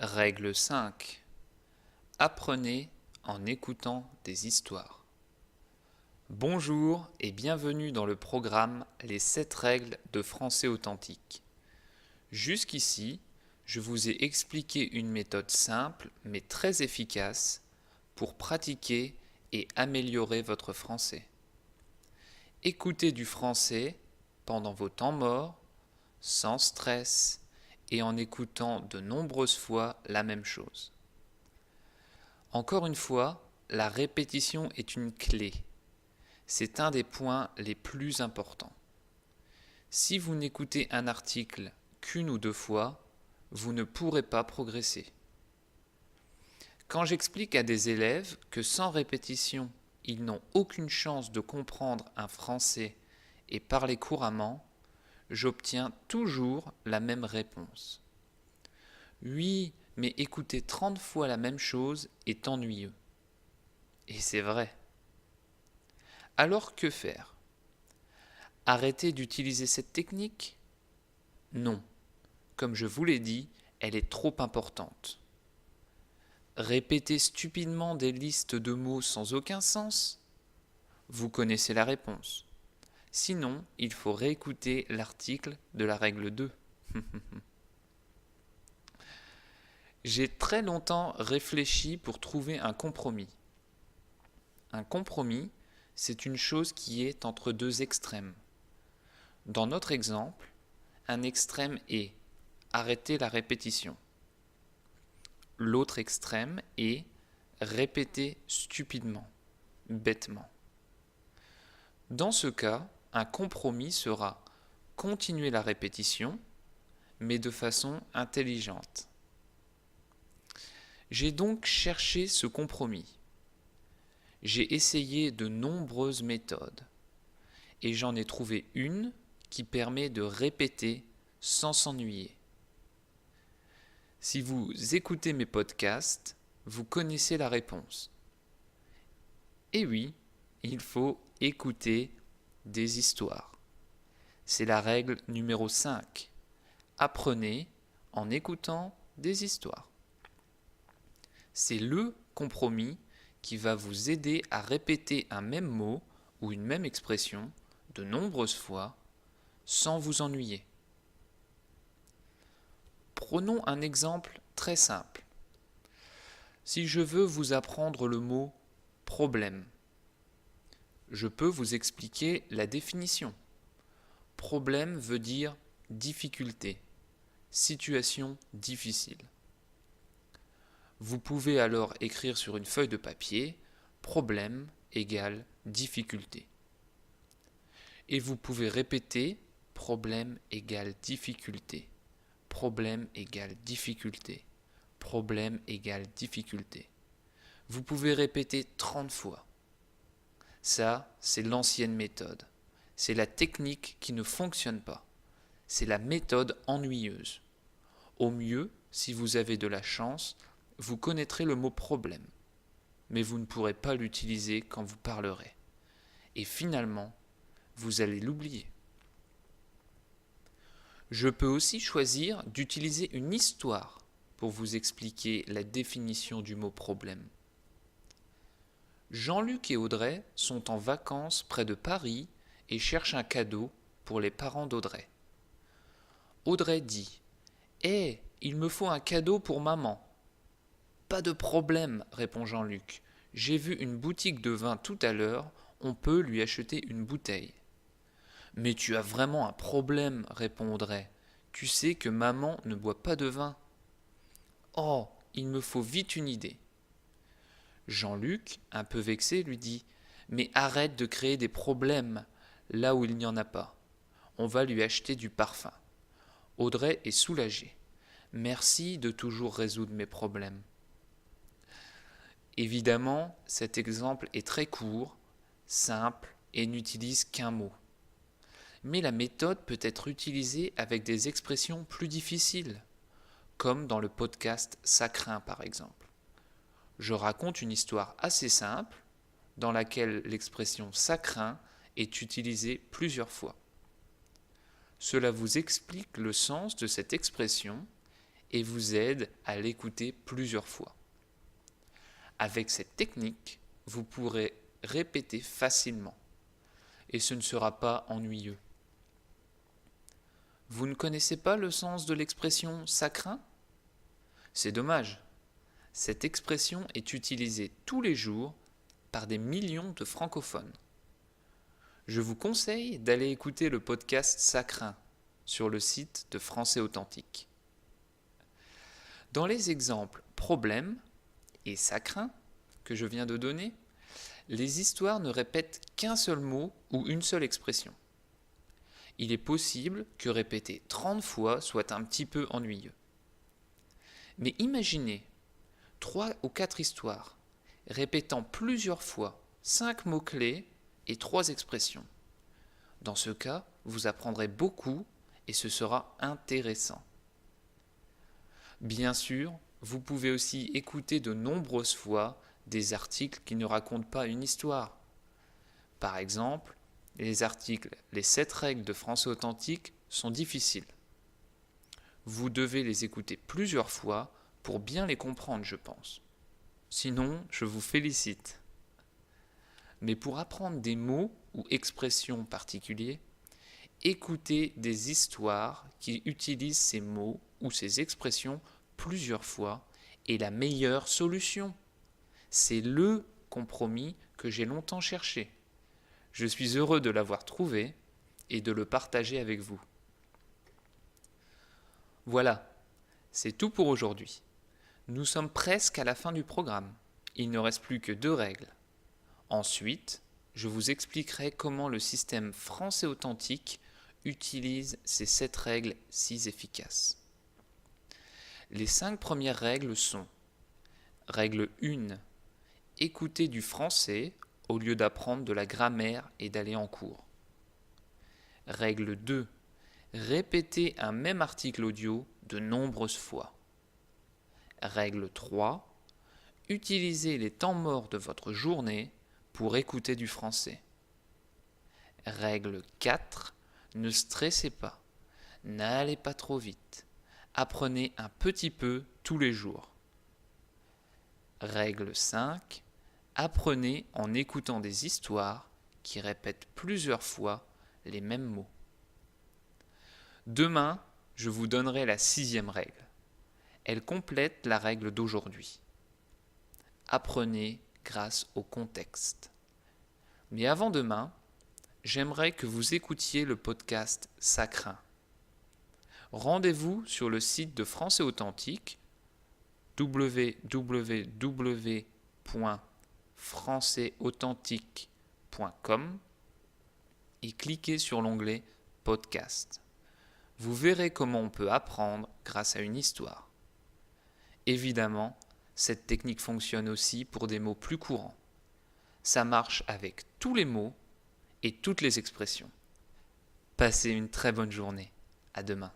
Règle 5. Apprenez en écoutant des histoires. Bonjour et bienvenue dans le programme Les 7 règles de français authentique. Jusqu'ici, je vous ai expliqué une méthode simple mais très efficace pour pratiquer et améliorer votre français. Écoutez du français pendant vos temps morts, sans stress et en écoutant de nombreuses fois la même chose. Encore une fois, la répétition est une clé. C'est un des points les plus importants. Si vous n'écoutez un article qu'une ou deux fois, vous ne pourrez pas progresser. Quand j'explique à des élèves que sans répétition, ils n'ont aucune chance de comprendre un français et parler couramment, j'obtiens toujours la même réponse. Oui, mais écouter 30 fois la même chose est ennuyeux. Et c'est vrai. Alors que faire? Arrêter d'utiliser cette technique? Non. Comme je vous l'ai dit, elle est trop importante. Répéter stupidement des listes de mots sans aucun sens? Vous connaissez la réponse. Sinon, il faut réécouter l'article de la règle 2. J'ai très longtemps réfléchi pour trouver un compromis. Un compromis, c'est une chose qui est entre deux extrêmes. Dans notre exemple, un extrême est arrêter la répétition. L'autre extrême est répéter stupidement, bêtement. Dans ce cas, un compromis sera continuer la répétition, mais de façon intelligente. J'ai donc cherché ce compromis. J'ai essayé de nombreuses méthodes et j'en ai trouvé une qui permet de répéter sans s'ennuyer. Si vous écoutez mes podcasts, vous connaissez la réponse. Et oui, il faut écouter des histoires. C'est la règle numéro 5. Apprenez en écoutant des histoires. C'est le compromis qui va vous aider à répéter un même mot ou une même expression de nombreuses fois sans vous ennuyer. Prenons un exemple très simple. Si je veux vous apprendre le mot problème, je peux vous expliquer la définition. Problème veut dire difficulté, situation difficile. Vous pouvez alors écrire sur une feuille de papier problème égale difficulté. Et vous pouvez répéter problème égale difficulté, problème égale difficulté, problème égale difficulté. Vous pouvez répéter 30 fois. Ça, c'est l'ancienne méthode. C'est la technique qui ne fonctionne pas. C'est la méthode ennuyeuse. Au mieux, si vous avez de la chance, vous connaîtrez le mot problème, mais vous ne pourrez pas l'utiliser quand vous parlerez. Et finalement, vous allez l'oublier. Je peux aussi choisir d'utiliser une histoire pour vous expliquer la définition du mot problème. Jean-Luc et Audrey sont en vacances près de Paris et cherchent un cadeau pour les parents d'Audrey. Audrey dit « Hé, il me faut un cadeau pour maman !» « Pas de problème, répond Jean-Luc. J'ai vu une boutique de vin tout à l'heure, on peut lui acheter une bouteille. Mais tu as vraiment un problème, répond Audrey. Tu sais que maman ne boit pas de vin. Oh, il me faut vite une idée. Jean-Luc, un peu vexé, lui dit Mais arrête de créer des problèmes là où il n'y en a pas. On va lui acheter du parfum. Audrey est soulagée. Merci de toujours résoudre mes problèmes. Évidemment, cet exemple est très court, simple et n'utilise qu'un mot. Mais la méthode peut être utilisée avec des expressions plus difficiles, comme dans le podcast Ça craint par exemple. Je raconte une histoire assez simple, dans laquelle l'expression ça craint est utilisée plusieurs fois. Cela vous explique le sens de cette expression et vous aide à l'écouter plusieurs fois. Avec cette technique, vous pourrez répéter facilement et ce ne sera pas ennuyeux. Vous ne connaissez pas le sens de l'expression « ça craint » ? C'est dommage. Cette expression est utilisée tous les jours par des millions de francophones. Je vous conseille d'aller écouter le podcast Ça craint sur le site de Français Authentique. Dans les exemples problème et ça craint que je viens de donner, les histoires ne répètent qu'un seul mot ou une seule expression. Il est possible que répéter 30 fois soit un petit peu ennuyeux. Mais imaginez 3 ou 4 histoires répétant plusieurs fois 5 mots-clés et 3 expressions. Dans ce cas, vous apprendrez beaucoup et ce sera intéressant. Bien sûr, vous pouvez aussi écouter de nombreuses fois des articles qui ne racontent pas une histoire. Par exemple, les articles « Les 7 règles de français authentique » sont difficiles. Vous devez les écouter plusieurs fois pour bien les comprendre, je pense. Sinon, je vous félicite. Mais pour apprendre des mots ou expressions particuliers, écoutez des histoires qui utilisent ces mots ou ces expressions plusieurs fois est la meilleure solution. C'est le compromis que j'ai longtemps cherché. Je suis heureux de l'avoir trouvé et de le partager avec vous. Voilà, c'est tout pour aujourd'hui. Nous sommes presque à la fin du programme. Il ne reste plus que 2 règles. Ensuite, je vous expliquerai comment le système français authentique utilise ces 7 règles si efficaces. Les 5 premières règles sont: règle 1, écouter du français au lieu d'apprendre de la grammaire et d'aller en cours. Règle 2, répéter un même article audio de nombreuses fois. Règle 3, utilisez les temps morts de votre journée pour écouter du français. Règle 4, ne stressez pas, n'allez pas trop vite, apprenez un petit peu tous les jours. Règle 5, apprenez en écoutant des histoires qui répètent plusieurs fois les mêmes mots. Demain, je vous donnerai la 6e règle. Elle complète la règle d'aujourd'hui. Apprenez grâce au contexte. Mais avant demain, j'aimerais que vous écoutiez le podcast Ça craint. Rendez-vous sur le site de Français Authentique www.françaisauthentique.com et cliquez sur l'onglet Podcast. Vous verrez comment on peut apprendre grâce à une histoire. Évidemment, cette technique fonctionne aussi pour des mots plus courants. Ça marche avec tous les mots et toutes les expressions. Passez une très bonne journée. À demain.